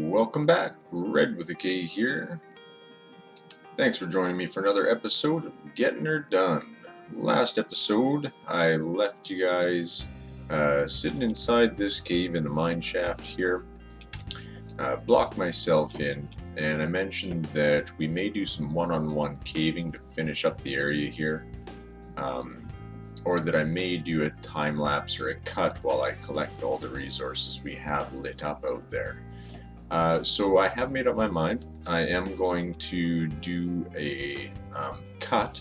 Welcome back, Red with a K here. Thanks for joining me for another episode of Getting Her Done. Last episode, I left you guys sitting inside this cave in the mine shaft here. Blocked myself in, and I mentioned that we may do some one-on-one caving to finish up the area here. Or that I may do a time lapse or a cut while I collect all the resources we have lit up out there. So I have made up my mind. I am going to do a cut.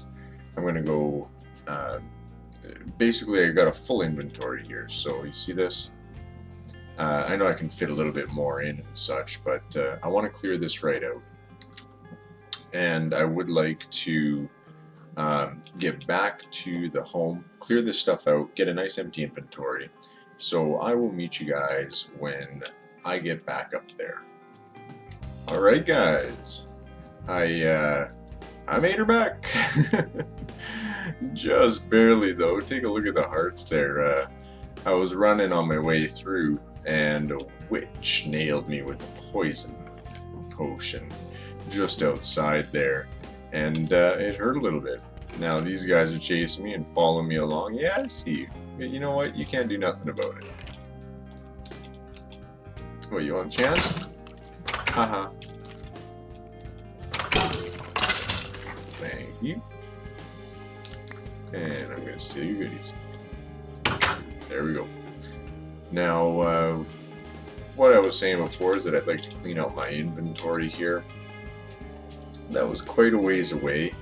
I'm going to go, basically I got a full inventory here. So you see this? I know I can fit a little bit more in and such, but I want to clear this right out. And I would like to get back to the home, clear this stuff out, get a nice empty inventory. So I will meet you guys when I get back up there. Alright guys, I made her back. Just barely though. Take a look at the hearts there. I was running on my way through and a witch nailed me with a poison potion just outside there, and it hurt a little bit. Now these guys are chasing me and following me along. Yeah, I see you. You know what? You can't do nothing about it. What, you want a chance? Haha. Thank you. And I'm gonna steal your goodies. There we go. Now, what I was saying before is that I'd like to clean out my inventory here. That was quite a ways away.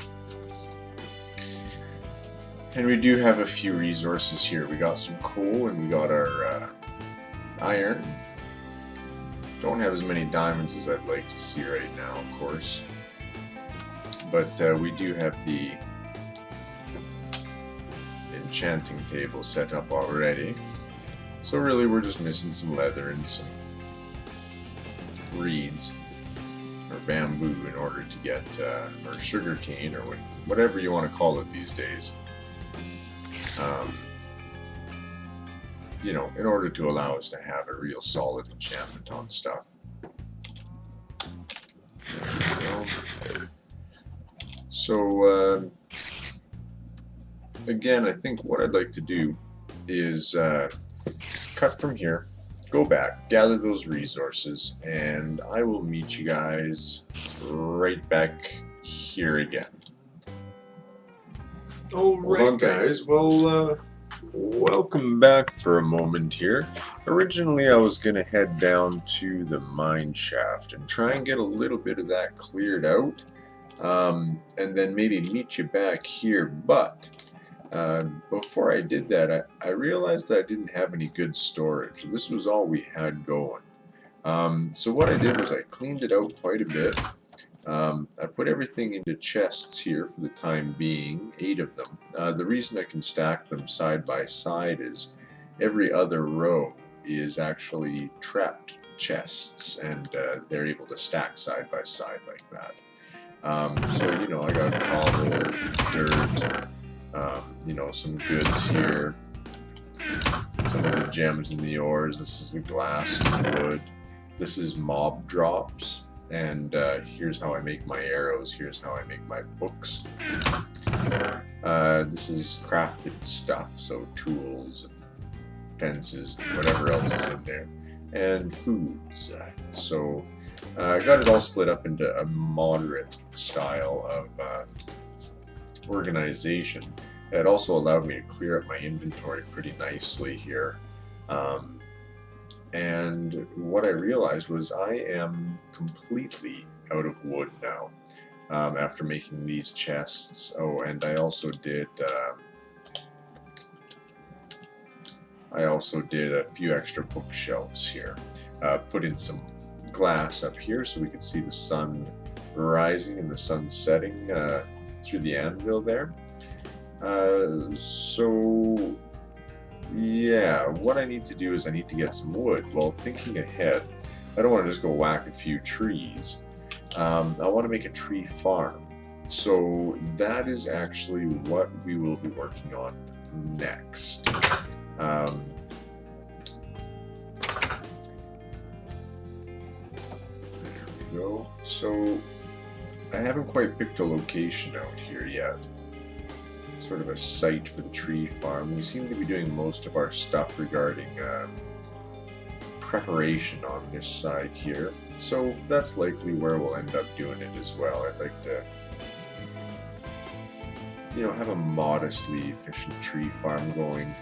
And we do have a few resources here. We got some coal and we got our iron. Don't have as many diamonds as I'd like to see right now, of course. But we do have the enchanting table set up already. So really we're just missing some leather and some reeds or bamboo in order to get, or sugar cane or whatever you want to call it these days. You know, in order to allow us to have a real solid enchantment on stuff. There we go. So, again, I think what I'd like to do is cut from here, go back, gather those resources, and I will meet you guys right back here again. Alright guys, well, welcome back for a moment here. Originally I was going to head down to the mine shaft and try and get a little bit of that cleared out, and then maybe meet you back here, but before I did that I realized that I didn't have any good storage. This was all we had going. So what I did was I cleaned it out quite a bit. I put everything into chests here for the time being, 8 of them. The reason I can stack them side by side is every other row is actually trapped chests, and they're able to stack side by side like that. So, you know, I got cobble, dirt, you know, some goods here, some of the gems and the ores. This is the glass and wood. This is mob drops. And here's how I make my arrows, here's how I make my books. This is crafted stuff, so tools, fences, whatever else is in there. And foods. So I got it all split up into a moderate style of organization. It also allowed me to clear up my inventory pretty nicely here. And what I realized was I am completely out of wood now after making these chests. Oh, and I also did a few extra bookshelves here. Put in some glass up here so we could see the sun rising and the sun setting through the anvil there. So yeah, what I need to do is I need to get some wood. Well, thinking ahead, I don't want to just go whack a few trees. I want to make a tree farm. So that is actually what we will be working on next. go. So I haven't quite picked a location out here yet. Sort of a site for the tree farm. We seem to be doing most of our stuff regarding preparation on this side here. So that's likely where we'll end up doing it as well. I'd like to, you know, have a modestly efficient tree farm going.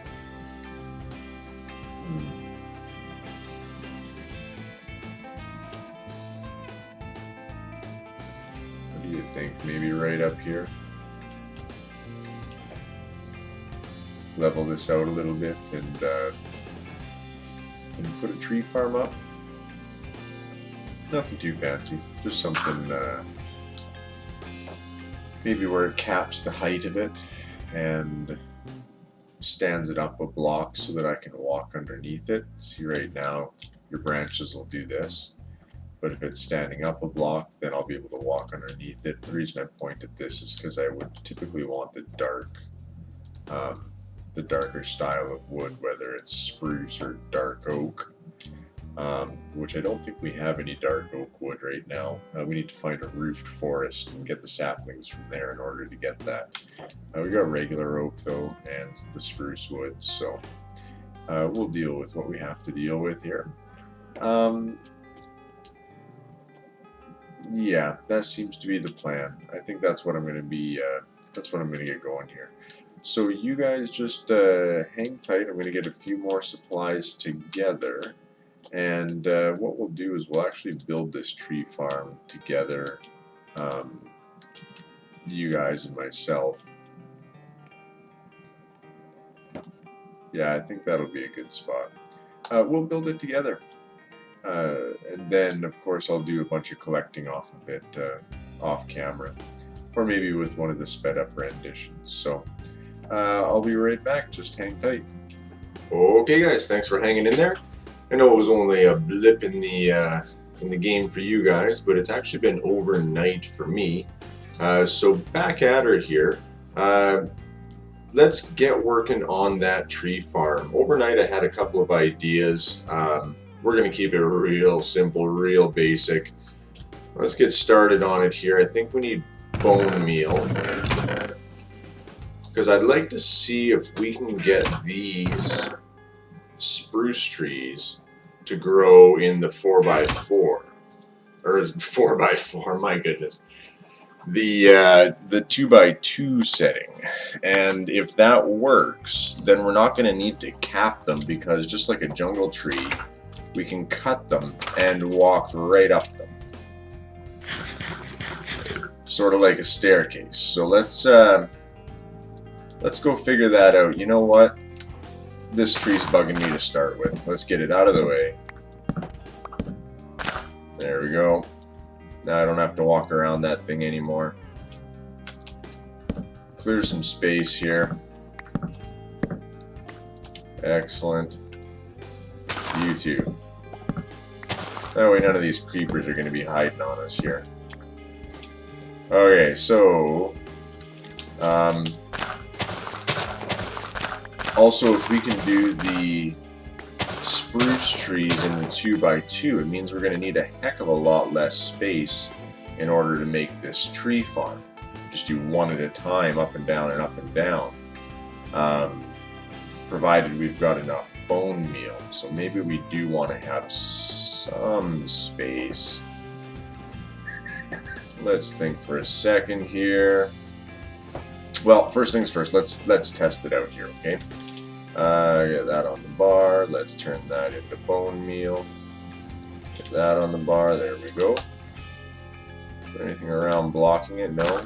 What do you think? Maybe right up here? Level this out a little bit and put a tree farm up. Nothing too fancy, just something maybe where it caps the height of it and stands it up a block so that I can walk underneath it. See, right now your branches will do this, but if it's standing up a block, then I'll be able to walk underneath it. The reason I point at this is because I would typically want the darker style of wood, whether it's spruce or dark oak, which I don't think we have any dark oak wood right now. We need to find a roofed forest and get the saplings from there in order to get that. We got regular oak though, and the spruce wood, so we'll deal with what we have to deal with here. Yeah, that seems to be the plan. I think that's what I'm going to be. That's what I'm going to get going here. So you guys just hang tight. I'm going to get a few more supplies together, and what we'll do is we'll actually build this tree farm together, you guys and myself. Yeah, I think that'll be a good spot. We'll build it together, and then of course I'll do a bunch of collecting off of it off camera, or maybe with one of the sped up renditions. So I'll be right back, just hang tight. Okay guys, thanks for hanging in there. I know it was only a blip in the game for you guys, but it's actually been overnight for me. So back at her here. Let's get working on that tree farm. Overnight I had a couple of ideas. We're going to keep it real simple, real basic. Let's get started on it here. I think we need bone meal, because I'd like to see if we can get these spruce trees to grow in the 4x4, or 4x4, my goodness, the 2x2 setting. And if that works, then we're not going to need to cap them, because just like a jungle tree, we can cut them and walk right up them, sort of like a staircase. So let's go figure that out. You know what? This tree's bugging me to start with. Let's get it out of the way. There we go. Now I don't have to walk around that thing anymore. Clear some space here. Excellent. You too. That way none of these creepers are going to be hiding on us here. Okay, so also, if we can do the spruce trees in the 2x2, it means we're going to need a heck of a lot less space in order to make this tree farm. Just do one at a time, up and down and up and down, provided we've got enough bone meal. So maybe we do want to have some space. Let's think for a second here. Well, first things first, let's test it out here, okay? Get that on the bar. Let's turn that into bone meal. Get that on the bar. There we go. Is there anything around blocking it? No.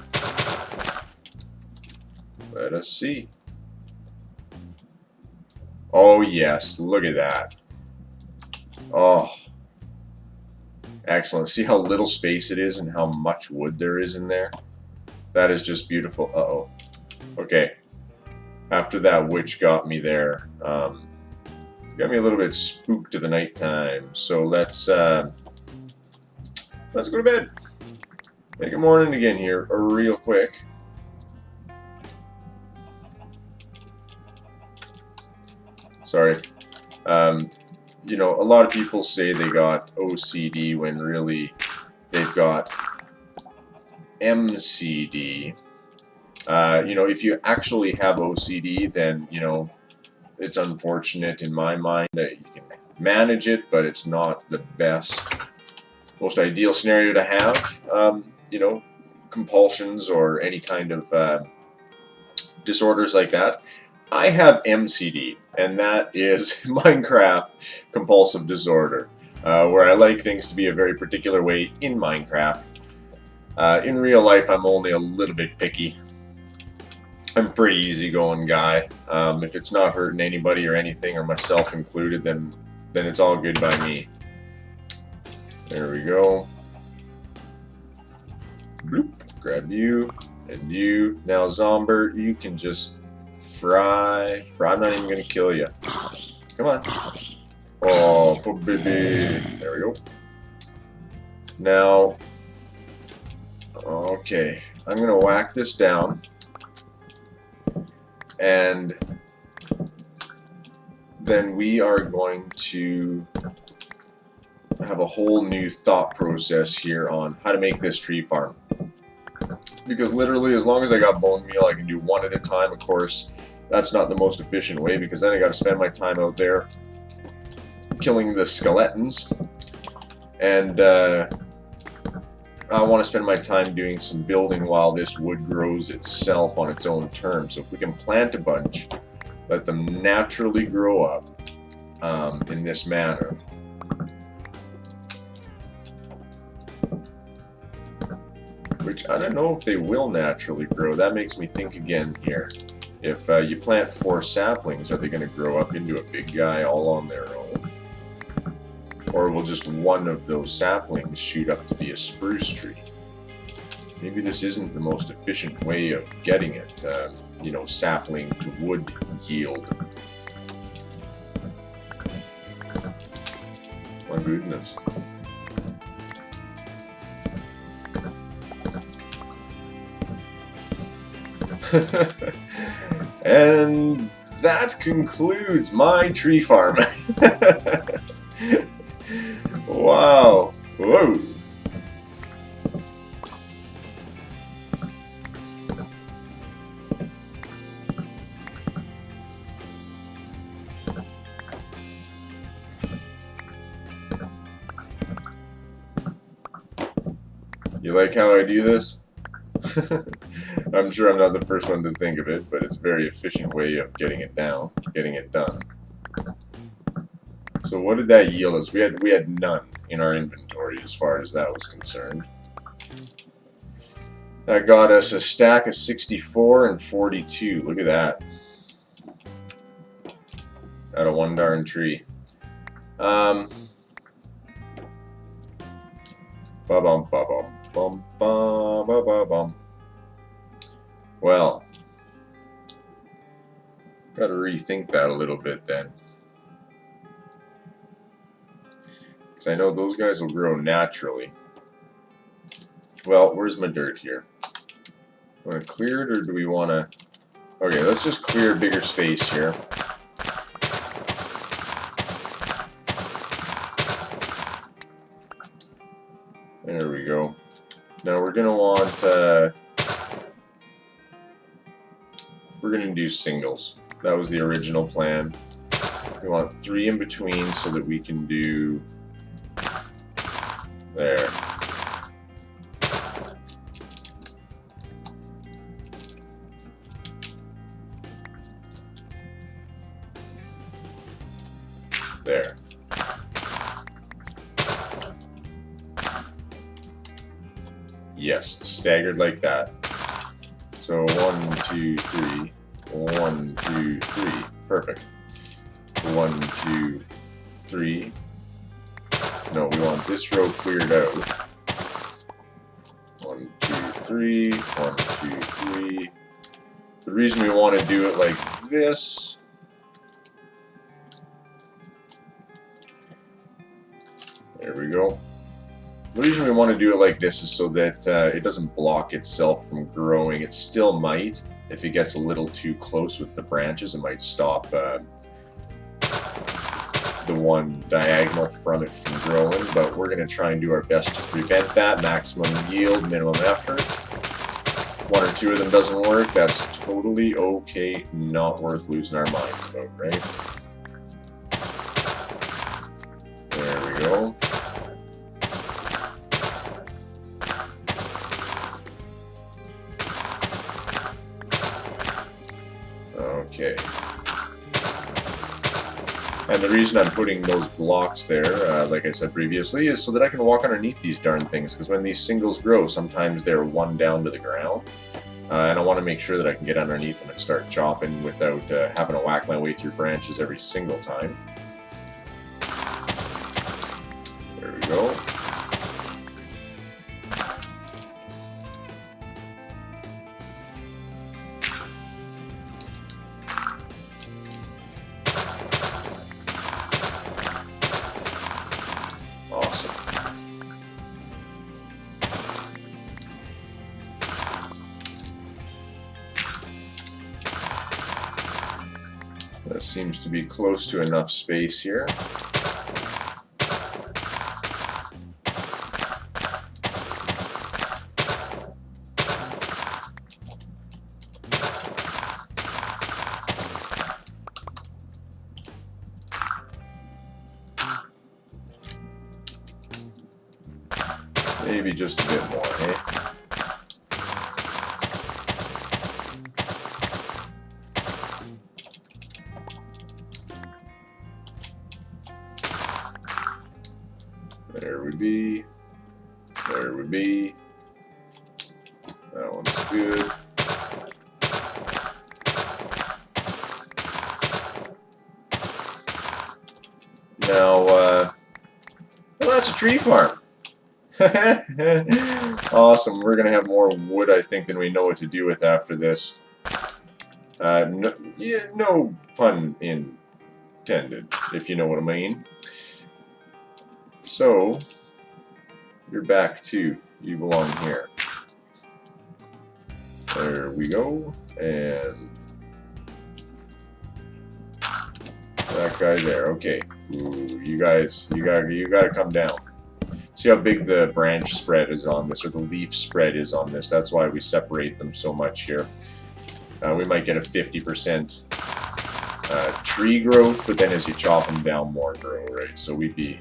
Let us see. Oh yes, look at that. Oh, excellent. See how little space it is and how much wood there is in there? That is just beautiful. Uh-oh. Okay. After that witch got me there, got me a little bit spooked to the nighttime. So let's go to bed. Make it morning again here, real quick. Sorry. You know, a lot of people say they got OCD when really they've got MCD. You know, if you actually have OCD, then, you know, it's unfortunate in my mind that you can manage it, but it's not the best, most ideal scenario to have. You know, compulsions or any kind of disorders like that. I have MCD, and that is Minecraft compulsive disorder, where I like things to be a very particular way in Minecraft. In real life, I'm only a little bit picky. I'm a pretty easygoing guy. If it's not hurting anybody or anything, or myself included, then it's all good by me. There we go. Bloop. Grab you and you. Now, Zombert, you can just fry. I'm not even going to kill you. Come on. Oh, poor baby. There we go. Now, okay. I'm going to whack this down. And then we are going to have a whole new thought process here on how to make this tree farm. Because literally, as long as I got bone meal, I can do one at a time. Of course, that's not the most efficient way, because then I got to spend my time out there killing the skeletons. And I want to spend my time doing some building while this wood grows itself on its own terms. So if we can plant a bunch, let them naturally grow up in this manner. Which I don't know if they will naturally grow. That makes me think again here. If you plant 4 saplings, are they going to grow up into a big guy all on their own? Or will just one of those saplings shoot up to be a spruce tree? Maybe this isn't the most efficient way of getting it, you know, sapling to wood yield. My goodness. And that concludes my tree farm. Wow. Whoa. You like how I do this? I'm sure I'm not the first one to think of it, but it's a very efficient way of getting it done. So what did that yield us? We had none in our inventory as far as that was concerned. That got us a stack of 64 and 42. Look at that. Out of one darn tree. Ba-bum, ba-bum, bum, ba, ba, ba, bum. Well, got to rethink that a little bit then. Because I know those guys will grow naturally. Well, where's my dirt here? Want to clear it, or do we want to... Okay, let's just clear a bigger space here. There we go. Now we're going to want... we're going to do singles. That was the original plan. We want 3 in between so that we can do... There. There. Yes, staggered like that. So 1, 2, 3. 1, 2, 3. Perfect. 1, 2, 3. No, we want this row cleared out. 1, 2, 3. 1, 2, 3. The reason we want to do it like this. There we go. The reason we want to do it like this is so that it doesn't block itself from growing. It still might. If it gets a little too close with the branches, it might stop the one diagonal from it from growing, but we're going to try and do our best to prevent that. Maximum yield, minimum effort. One or two of them doesn't work, that's totally okay, not worth losing our minds about, right? There we go. Okay. And the reason I'm putting those blocks there, like I said previously, is so that I can walk underneath these darn things, because when these singles grow, sometimes they're one down to the ground. And I want to make sure that I can get underneath them and start chopping without having to whack my way through branches every single time. There we go. Awesome. That seems to be close to enough space here. Maybe just a bit more, eh? There would be. There would be. That one's good. Now, well, that's a tree farm. Awesome. We're going to have more wood, I think, than we know what to do with after this. No, yeah, no pun intended, if you know what I mean. So, you're back too. You belong here. There we go. And that guy there. Okay. Ooh, you guys, you gotta come down. See how big the branch spread is on this, or the leaf spread is on this. That's why we separate them so much here. We might get a 50% tree growth, but then as you chop them down, more grow, right? So we'd be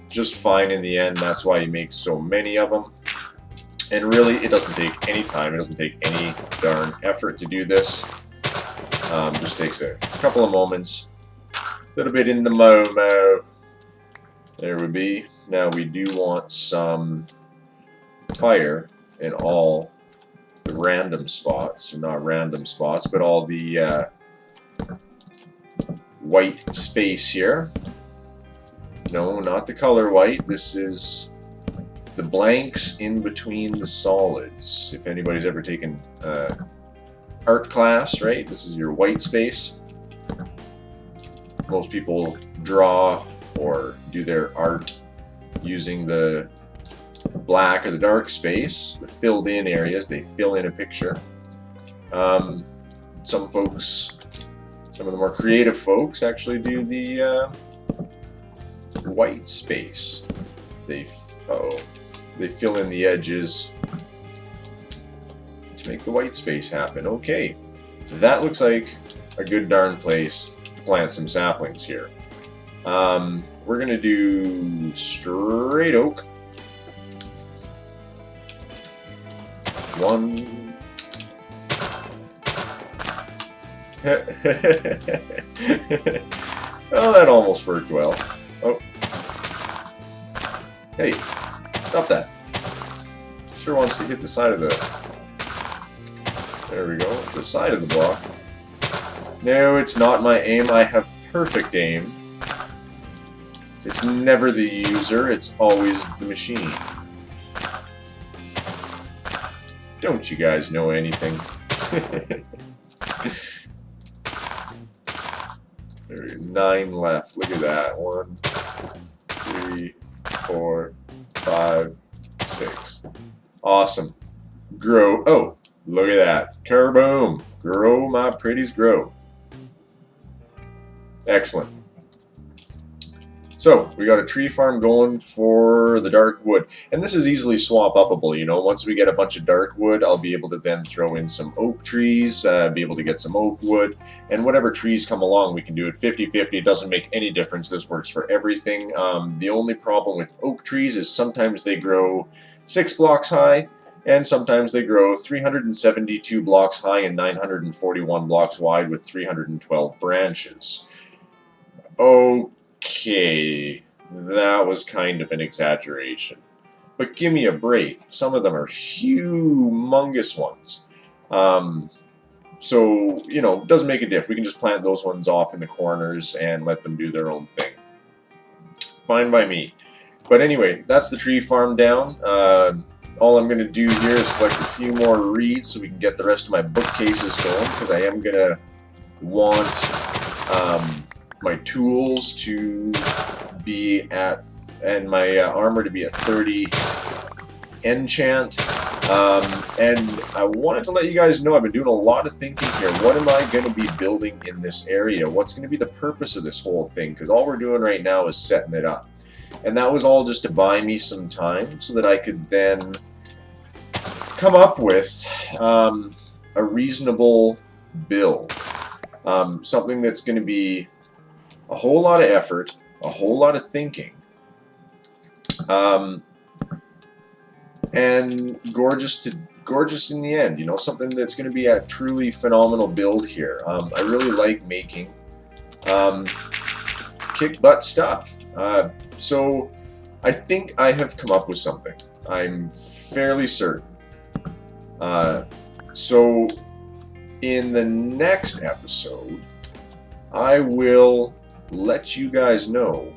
just fine in the end. That's why you make so many of them. And really, it doesn't take any time. It doesn't take any darn effort to do this. Just takes a couple of moments. A little bit in the mo-mo. There would be. Now we do want some fire in all the random spots, or not random spots, but all the white space here. No, not the color white. This is the blanks in between the solids. If anybody's ever taken art class, right? This is your white space. Most people draw or do their art using the black or the dark space, the filled in areas. They fill in a picture. Some folks, some of the more creative folks, actually do the white space. They fill in the edges to make the white space happen. Okay, that looks like a good darn place to plant some saplings here. We're gonna do straight oak. One. Oh, that almost worked well. Oh. Hey, stop that. Sure wants to hit the side of the... There we go, the side of the block. No, it's not my aim. I have perfect aim. It's never the user, it's always the machine. Don't you guys know anything? There's 9 left. Look at that. 1, 3, 4, 5, 6. Awesome. Grow. Oh, look at that. Kerboom. Grow, my pretties, grow. Excellent. So we got a tree farm going for the dark wood, and this is easily swap upable. You know, once we get a bunch of dark wood, I'll be able to then throw in some oak trees, be able to get some oak wood, and whatever trees come along, we can do it 50-50. It doesn't make any difference. This works for everything. The only problem with oak trees is sometimes they grow 6 blocks high, and sometimes they grow 372 blocks high and 941 blocks wide with 312 branches. Okay, that was kind of an exaggeration. But give me a break. Some of them are humongous ones. So, you know, it doesn't make a diff. We can just plant those ones off in the corners and let them do their own thing. Fine by me. But anyway, that's the tree farm down. All I'm going to do here is collect a few more reeds so we can get the rest of my bookcases going, because I am going to want my tools to be at, and my armor to be at 30 enchant. And I wanted to let you guys know I've been doing a lot of thinking here. What am I going to be building in this area? What's going to be the purpose of this whole thing? Because all we're doing right now is setting it up. And that was all just to buy me some time so that I could then come up with a reasonable build. Something that's going to be a whole lot of effort, a whole lot of thinking, and gorgeous in the end. You know, something that's going to be a truly phenomenal build here. I really like making kick butt stuff. So I think I have come up with something. I'm fairly certain. So in the next episode, I will let you guys know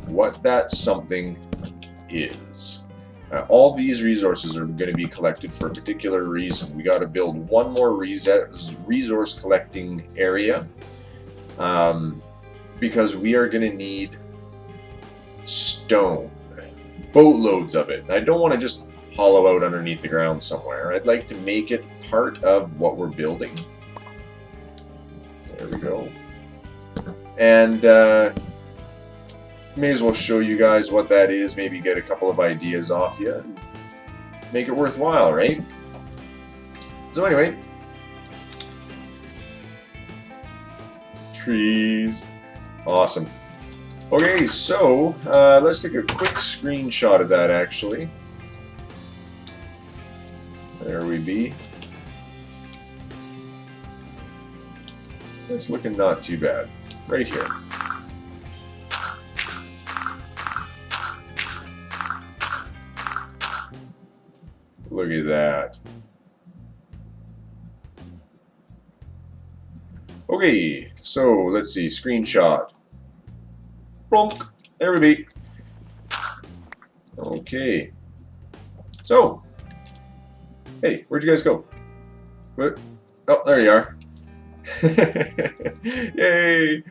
what that something is. All these resources are going to be collected for a particular reason. We got to build one more resource collecting area, because we are going to need stone, boatloads of it. I don't want to just hollow out underneath the ground somewhere. I'd like to make it part of what we're building. There we go. And may as well show you guys what that is, maybe get a couple of ideas off you, and make it worthwhile, right? So anyway, trees, awesome. Okay, so let's take a quick screenshot of that actually. There we be. It's looking not too bad. Right here. Look at that. Okay, so let's see, screenshot. Plonk. There we be. Okay. So, hey, where'd you guys go? What? Oh, there you are. Yay!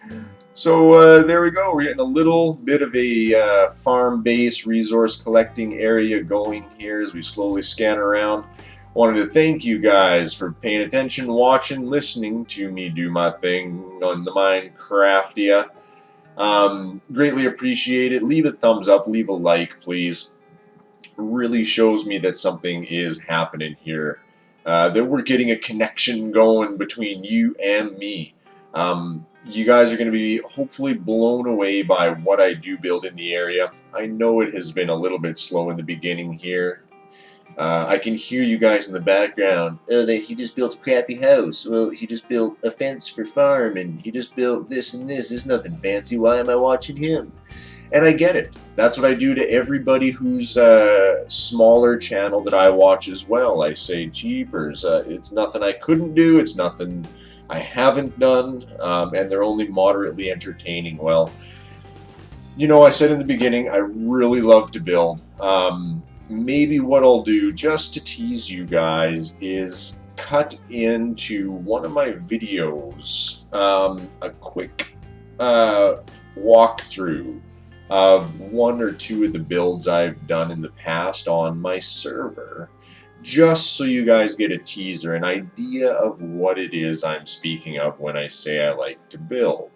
So there we go. We're getting a little bit of a farm-based resource collecting area going here as we slowly scan around. Wanted to thank you guys for paying attention, watching, listening to me do my thing on the Minecraftia. Greatly appreciate it. Leave a thumbs up, leave a like, please. Really shows me that something is happening here. That we're getting a connection going between you and me. You guys are going to be hopefully blown away by what I do build in the area. I know it has been a little bit slow in the beginning here. I can hear you guys in the background. Oh, he just built a crappy house. Well, he just built a fence for farm, and he just built this and this. It's nothing fancy. Why am I watching him? And I get it. That's what I do to everybody who's a smaller channel that I watch as well. I say, jeepers, it's nothing I couldn't do. It's nothing I haven't done, and they're only moderately entertaining. Well, you know, I said in the beginning, I really love to build. Maybe what I'll do, just to tease you guys, is cut into one of my videos a quick walkthrough of one or two of the builds I've done in the past on my server, just so you guys get a teaser, an idea of what it is I'm speaking of when I say I like to build.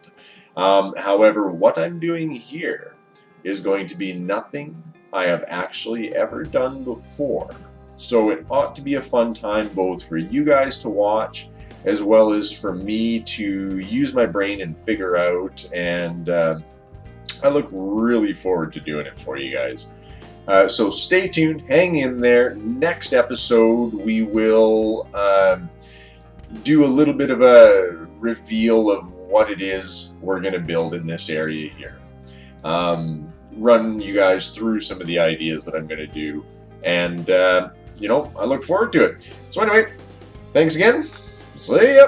However, what I'm doing here is going to be nothing I have actually ever done before. So it ought to be a fun time both for you guys to watch as well as for me to use my brain and figure out, and I look really forward to doing it for you guys. So stay tuned, hang in there. Next episode we will do a little bit of a reveal of what it is we're going to build in this area here. Run you guys through some of the ideas that I'm going to do, and I look forward to it. So anyway, thanks again. See ya.